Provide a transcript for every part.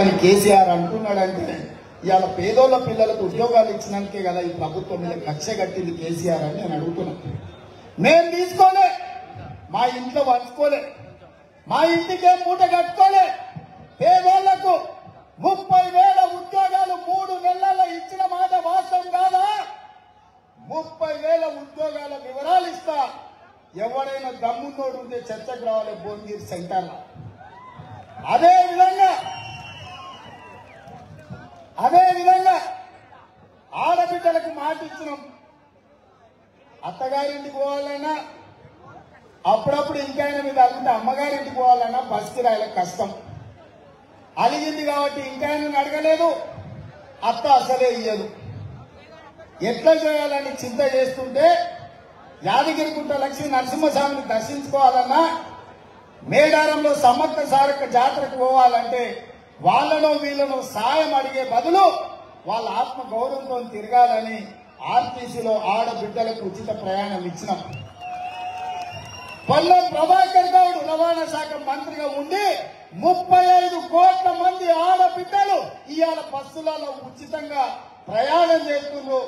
కేసీఆర్ అంటున్నాడంటే ఇవాళ పేదోళ్ళ పిల్లలకు ఉద్యోగాలు ఇచ్చినందుకే కదా ఈ ప్రభుత్వం మీద కక్ష కట్టింది కేసీఆర్ అని నేను అడుగుతున్నా. మేము తీసుకోలే, మా ఇంట్లో పంచుకోలే, మా ఇంటికే మూట కట్టుకోలే. పేదోళ్లకు 30,000 ఉద్యోగాలు 3 నెలల్లో ఇచ్చిన మాట వాస్తవం కాదా? 30,000 ఉద్యోగాల వివరాలు ఇస్తా. ఎవరైనా దమ్మున్నోడు ఉంటే చర్చకు రావాలి భువనగిరి సెంటర్లో. అదే విధంగా ఆడబిడ్డలకు మాట ఇచ్చినాం. అత్తగారింటికి పోవాలన్నా అప్పుడప్పుడు ఇంకైనా మీద అలిగితే అమ్మగారింటికి పోవాలన్నా బస్ కిరాయిలకు కష్టం. అలిగింది కాబట్టి ఇంకైనా అడగలేదు, అత్త అసలే ఇయ్యదు. ఎట్లా చేయాలని చింత చేస్తుంటే యాదగిరిగుట్ట లక్ష్మీ నరసింహస్వామిని దర్శించుకోవాలన్నా, మేడారంలో సమ్మక్క సారక్క జాతరకు పోవాలంటే వాళ్ళనో వీళ్ళనో సాయం అడిగే బదులు వాళ్ళ ఆత్మ గౌరవంతో తిరగాలని ఆర్టీసీలో ఆడబిడ్డలకు ఉచిత ప్రయాణం ఇచ్చినాం. పొల్లం ప్రభాకర్ గౌడ్ రవాణా శాఖ మంత్రిగా ఉండి 35 కోట్ల మంది ఆడబిడ్డలు ఇవాళ బస్సులలో ఉచితంగా ప్రయాణం చేస్తున్నారు.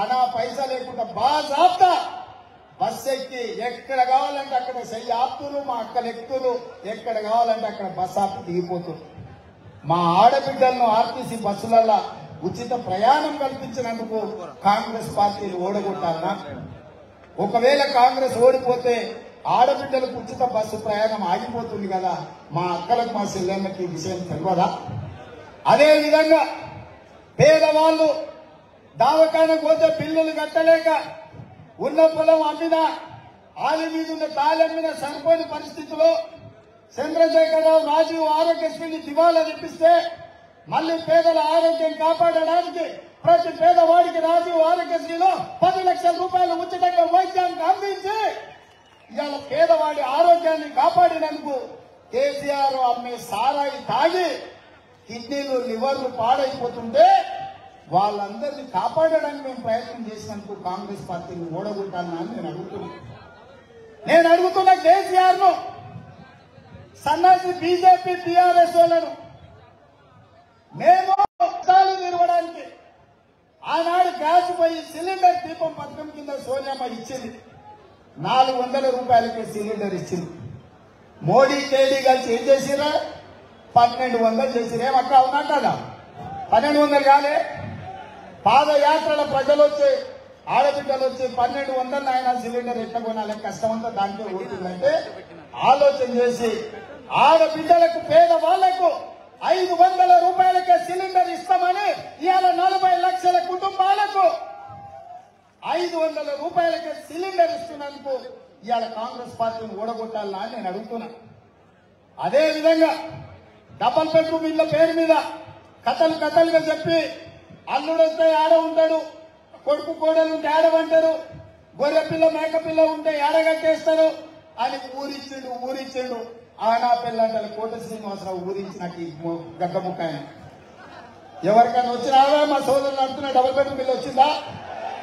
అనా పైసా లేకుండా బాజాప్తా బస్సు ఎక్కి ఎక్కడ కావాలంటే అక్కడ చెయ్యి ఆపుతున్నారు. మా అక్కలు ఎక్కుతున్నారు, ఎక్కడ కావాలంటే అక్కడ బస్ ఆపి దిగిపోతున్నారు. మా ఆడబిడ్డలను ఆర్టీసీ బస్సులలో ఉచిత ప్రయాణం కల్పించినందుకు కాంగ్రెస్ పార్టీని ఓడగొట్టాలన్నా? ఒకవేళ కాంగ్రెస్ ఓడిపోతే ఆడబిడ్డలకు ఉచిత బస్సు ప్రయాణం ఆగిపోతుంది కదా. మా అక్కలకు మా చెల్లెళ్ళకి ఈ విషయం తెలియదా? అదేవిధంగా పేదవాళ్ళు దావకానికి పోతే బిల్లులు కట్టలేక ఉన్న పొలం అమ్మినా, ఆలి మీద ఉన్న తాళి అమ్మిన చనిపోయిన పరిస్థితిలో చంద్రశేఖరరావు రాజీవ్ ఆరోగ్యశ్రీని దివాలా తెప్పిస్తే మళ్లీ పేదల ఆరోగ్యం కాపాడడానికి ప్రతి పేదవాడికి రాజీవ్ ఆరోగ్యశ్రీలో 10 లక్షల రూపాయలు ఉచితంగా వైద్యానికి అందించి ఇవాళ పేదవాడి ఆరోగ్యాన్ని కాపాడినందుకు కేసీఆర్ అమ్మే సారాయి తాగి కిడ్నీలు లివర్లు పాడైపోతుంటే వాళ్ళందరినీ కాపాడడానికి మేము ప్రయత్నం చేసినందుకు కాంగ్రెస్ పార్టీని ఓడగొట్టాలని నేను అడుగుతున్నా కేసీఆర్ ను, సన్నాసి బీజేపీ టీఆర్ఎస్ వాళ్ళను. మేము నిలవడానికి ఆనాడు గ్యాస్ పోయి సిలిండర్ దీపం పథకం కింద సోనియామ్మ ఇచ్చింది. 400 రూపాయలకి సిలిండర్ ఇచ్చింది. మోడీ కేడీ కలిసి ఏం చేసిరా? 1200 చేసిరు. ఏమక్క అవునా కదా? 1200 కాలే. పాదయాత్రల ప్రజలు వచ్చి ఆడబిడ్డలు వచ్చి 1200 ఆయన సిలిండర్ ఎట్లా కొనాలి, కష్టమంతా దాంట్లో ఉంటుందంటే ఆలోచన చేసి ఆడబిడ్డలకు పేదవాళ్లకు 500 రూపాయలకే సిలిండర్ ఇస్తామని ఇవాళ 40 లక్షల కుటుంబాలకు 500 రూపాయలకే సిలిండర్ ఇస్తున్నందుకు ఇవాళ కాంగ్రెస్ పార్టీని ఓడగొట్టాలని నేను అడుగుతున్నా. అదేవిధంగా డబల్ బెడ్రూమ్ ఇళ్ల పేరు మీద కథలుగా చెప్పి అల్లుడు వస్తే ఆడ ఉంటాడు, కొడుకు కోడలు ఉంటే ఆడమంటారు, గొర్రె పిల్ల మేక పిల్ల ఉంటే ఆడగట్టేస్తారు అని ఊరిచ్చిండు. ఆనా పిల్లంటారు కోట శ్రీనివాసరావు ఊరించినట్టు గగ్గముక్క ఆయన. ఎవరికైనా వచ్చినావా? మా సోదరులు అంటున్నా డబల్ బెడ్రూమ్ ఇల్లు వచ్చిందా?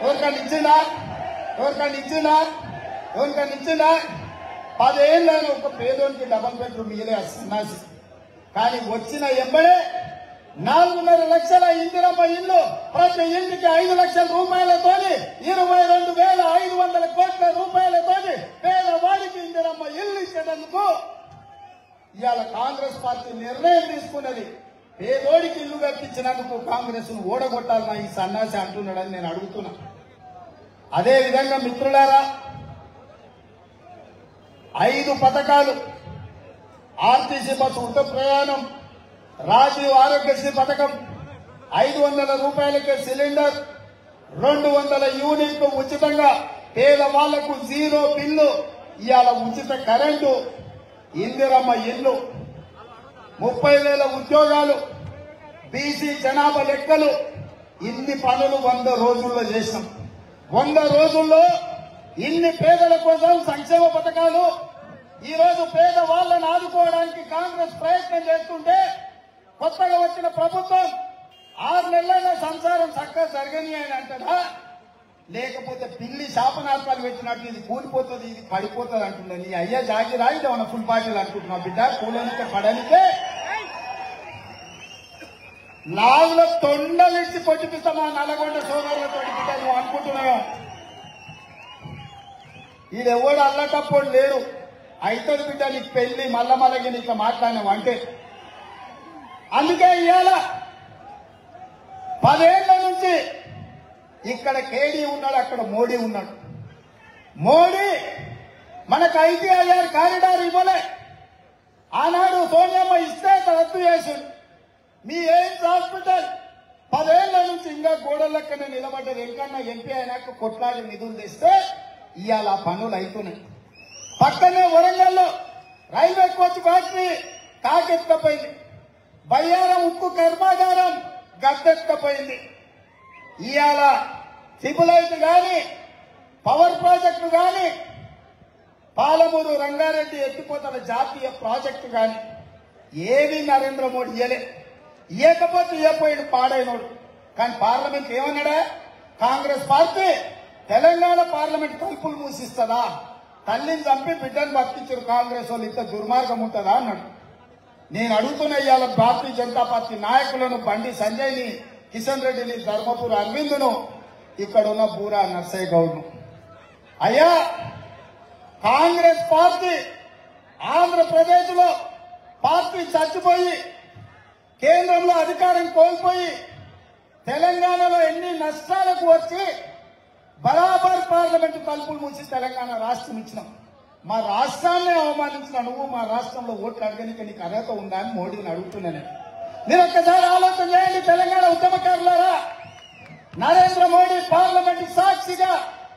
ఎవరికైనా ఇచ్చిందా? 10 ఏళ్ళను ఒక పేదోనికి డబల్ బెడ్రూమ్ ఇయ్యలే సన్నాసి. కానీ వచ్చిన ఎంబడే 4.5 లక్షల ఇందిరమ్మ ఇల్లు, ప్రతి ఇంటికి 5 లక్షల రూపాయలతో 22,500 కోట్ల రూపాయలతో పేదవాడికి ఇందిరమ్మ ఇల్లు ఇచ్చేందుకు ఇవాళ కాంగ్రెస్ పార్టీ నిర్ణయం తీసుకున్నది. పేదోడికి ఇల్లు కట్టించినందుకు కాంగ్రెస్ ను ఓడగొట్టాలని ఈ సన్నాసి అంటున్నాడని నేను అడుగుతున్నా. అదేవిధంగా మిత్రులారా, 5 పథకాలు ఆర్టీసీ బస్సు ఉచిత ప్రయాణం, రాజీవ్ ఆరోగ్యశ్రీ పథకం, 500 రూపాయలకే సిలిండర్, 200 యూనిట్లు ఉచితంగా పేదవాళ్లకు 0 బిల్లు, ఇవాళ ఉచిత కరెంటు, ఇందిరమ్మ ఇల్లు, 30,000 ఉద్యోగాలు, బీసీ జనాభా లెక్కలు, ఇన్ని పనులు 100 రోజుల్లో చేసినాం. 100 రోజుల్లో ఇన్ని పేదల కోసం సంక్షేమ పథకాలు. ఈ రోజు పేదవాళ్లను ఆదుకోవడానికి కాంగ్రెస్ ప్రయత్నం చేస్తుంటే కొత్తగా వచ్చిన ప్రభుత్వం 6 నెలలైనా సంసారం చక్కగా జరగని అని అంటారా? లేకపోతే పిల్లి శాపనార్థాలు పెట్టినట్టు ఇది కూలిపోతుంది, ఇది పడిపోతుంది అంటుందని అయ్యా జాగి రాయిదా మన ఫుల్ పార్టీలు అనుకుంటున్నాం. బిడ్డ కూలనికే పడనికే నాలుగులో తొండలిచ్చి కొట్టిపిస్తా మా నల్లగొండ సోదరులతో బిడ్డ నువ్వు అనుకుంటున్నావు. ఈడెవడు అల్లటప్పుడు లేడు. అవుతుంది బిడ్డ నీకు పెళ్లి మల్లమల్లకి నీకు మాట్లాడినావు అంటే. అందుకే ఇవాళ 10 ఏళ్ల నుంచి ఇక్కడ కేడీ ఉన్నాడు, అక్కడ మోడీ ఉన్నాడు. మోడీ మనకు ITIR కారిడార్ ఇవ్వలే. ఆనాడు సోనియమ్మ ఇస్తే రద్దు చేసిండు. మీ ఎయిమ్స్ హాస్పిటల్ 10 ఏళ్ల నుంచి ఇంకా గోడలక్కనే నిలబడ్డారు. ఎంకన్నా ఎంపీ అయినాక కొట్లాడి నిధులు తెస్తే ఇవాళ పనులు అవుతున్నాయి. పక్కనే వరంగల్లో రైల్వే కోచ్ ఫ్యాక్టరీ కాకెత్తుకపోయింది. బయ్యారం ఉక్కు కర్మాగారం గద్దెత్తుకపోయింది. ఇవాళ సిబులైట్ గాని పవర్ ప్రాజెక్టు గాని పాలమూరు రంగారెడ్డి ఎత్తిపోతల జాతీయ ప్రాజెక్టు గాని ఏవి నరేంద్ర మోడీ ఇయ్యలే. ఇయ్యకపోతే ఇయ్యపోయాడు పాడైనోడు. కానీ పార్లమెంట్ ఏమన్నాడా? కాంగ్రెస్ పార్టీ తెలంగాణ పార్లమెంట్ తలుపులు మూసిస్తుందా? తల్లిని చంపి బిడ్డను బతికించారు కాంగ్రెస్ వాళ్ళు, ఇంత దుర్మార్గం ఉంటుందా అన్నాడు. నేను అడుగుతున్నా ఇవాళ భారతీయ జనతా పార్టీ నాయకులను, బండి సంజయ్ని, కిషన్ రెడ్డిని, ధర్మపురి అరవింద్ను, ఇక్కడ ఉన్న బూరా నర్సయ్య గౌడ్ను, అయ్యా కాంగ్రెస్ పార్టీ ఆంధ్రప్రదేశ్ లో పార్టీ చచ్చిపోయి కేంద్రంలో అధికారం కోల్పోయి తెలంగాణలో ఎన్ని నష్టాలకు వచ్చి బరాబర్ పార్లమెంటు తలుపులు మూసి తెలంగాణ రాష్ట్రం ఇచ్చినాం. మా రాష్ట్రాన్ని అవమానించిన నువ్వు మా రాష్ట్రంలో ఓట్లు అడగనికి నీకు అర్హత ఉందా అని మోడీని అడుగుతున్నాను. మీరు ఒక్కసారి ఆలోచన చేయండి తెలంగాణ ఉద్యమకారులారా. నరేంద్ర మోడీ పార్లమెంటు సాక్షిగా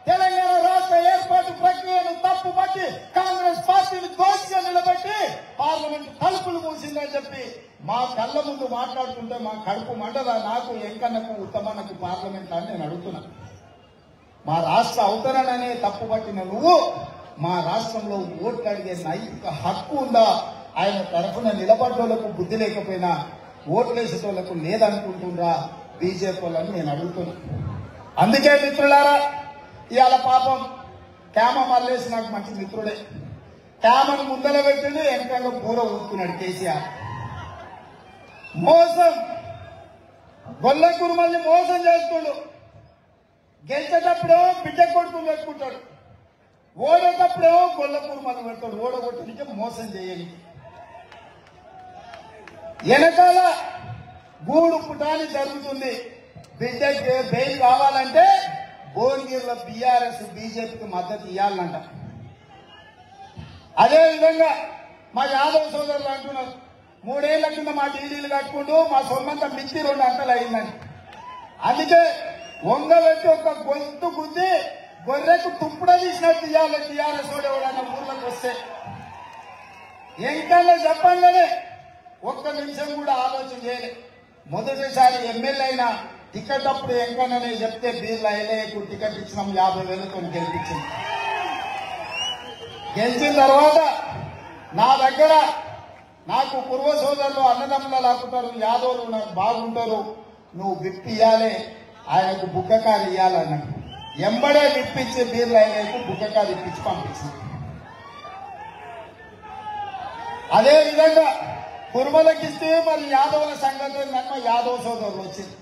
తెలంగాణ రాష్ట్ర ఏర్పాటు ప్రక్రియను తప్పుపట్టి కాంగ్రెస్ పార్టీని దోషిగా నిలబెట్టి పార్లమెంటు తలుపులు మూసిందని చెప్పి మా కళ్ళ ముందు మాట్లాడుతుంటే మా కడుపు మంటదా? నాకు ఎంకన్నకు ఉత్తమన్నకు పార్లమెంట్ అని నేను అడుగుతున్నా. మా రాష్ట్ర అవతరణనే తప్పుపట్టిన నువ్వు మా రాష్ట్రంలో ఓట్లు అడిగే నైతిక హక్కు ఉందా? ఆయన తరఫున నిలబడ్డోళ్లకు బుద్ధి లేకపోయినా ఓట్లేసేటోళ్లకు లేదనుకుంటుండ్రా బీజేపీ వాళ్ళని నేను అడుగుతున్నా. అందుకే మిత్రులారా ఇవాళ పాపం క్యామ మల్లేసి నాకు మంచి మిత్రుడే. క్యామను ముందర పెట్టిండు, వెనకాల బూర ఊరుకున్నాడు కేసీఆర్. మోసం, గొల్ల కురుమల్ని మోసం చేస్తుండు. గెలిచేటప్పుడేమో బిడ్డ కొడుకుని పెట్టుకుంటాడు, ఓడేటప్పుడేమో గొల్ల కురుమల్ని పెడతాడు. ఓడగొట్టడానికి మోసం చేయని వెనకాల గూడు పుటాని జరుగుతుంది. బిడ్డకి బెయిల్ కావాలంటే భువనగిరిలో బీఆర్ఎస్ బీజేపీకి మద్దతు ఇవ్వాలంట. అదేవిధంగా మా యాదవ్ సోదరులు అంటున్నారు 3 ఏళ్ల కింద మా ఢిల్లీలు కట్టుకుంటూ మా సొమ్మంత మించి 2 అంతలు అయిందని. అందుకే వంగబెట్టి ఒక గొంతు గుద్ది గొర్రెకు తుప్పుడ తీసినట్టు ఇవ్వాలి టీఆర్ఎస్ ఎవడన్నా ఊర్లోకి వస్తే. ఎంకన్నా చెప్పంగానే ఒక్క నిమిషం కూడా ఆలోచన చేయలే. మొదటిసారి ఎమ్మెల్యే అయినా టికెట్ అప్పుడు ఎంకన్నా చెప్తే బీర్లు ఐలేకు టికెట్ ఇచ్చినాం 50,000తో గెలిపించింది. గెలిచిన తర్వాత నా దగ్గర నాకు పూర్వ సోదరులు అన్నదమ్ములు లాక్కుతారు, యాదవులు నాకు బాగుంటారు, నువ్వు విప్పి ఇవ్వాలి, ఆయనకు బుగ్గకారు ఇవ్వాలన్నాడు. ఎంబడే విప్పించి బీర్లు ఐలేకు బుగ్గకారు ఇప్పించి పంపించింది. అదేవిధంగా కుర్మలకిస్తే మరి యాదవుల సంగతి నన్ను యాదవ్ సోదరులు వచ్చింది.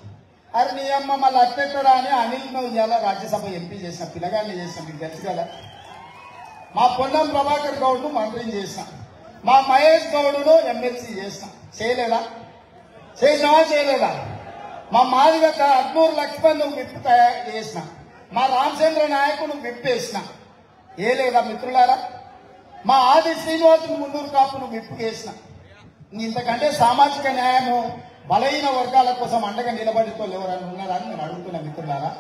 అరే నీ అమ్మ మళ్ళీ అట్టెట్టరా అని అనిల్ నువ్వు ఇవాళ రాజ్యసభ ఎంపీ చేసిన పిల్లగాన్ని చేసిన మీకు తెలుసు కదా. మా పొన్నం ప్రభాకర్ గౌడ్ను మంత్రిని చేసిన, మా మహేష్ గౌడును ఎమ్మెల్సీ చేసిన. చేయలేదా? చేసినావా? చేయలేదా? మా మాదిగ అడ్నూరు లక్ష్మణ్ నువ్వు విప్పు తయారు చేసిన, మా రామచంద్ర నాయకుడు విప్పేసిన. ఏ లేదా మిత్రులారా? మా ఆది శ్రీనివాసులు మున్నూరు కాపును విప్పు చేసిన. ఇంతకంటే సామాజిక న్యాయము బలహీన వర్గాల కోసం అండగా నిలబడితో ఎవరైనా ఉన్నారని నేను అడుగుతున్నా మిత్రులారా.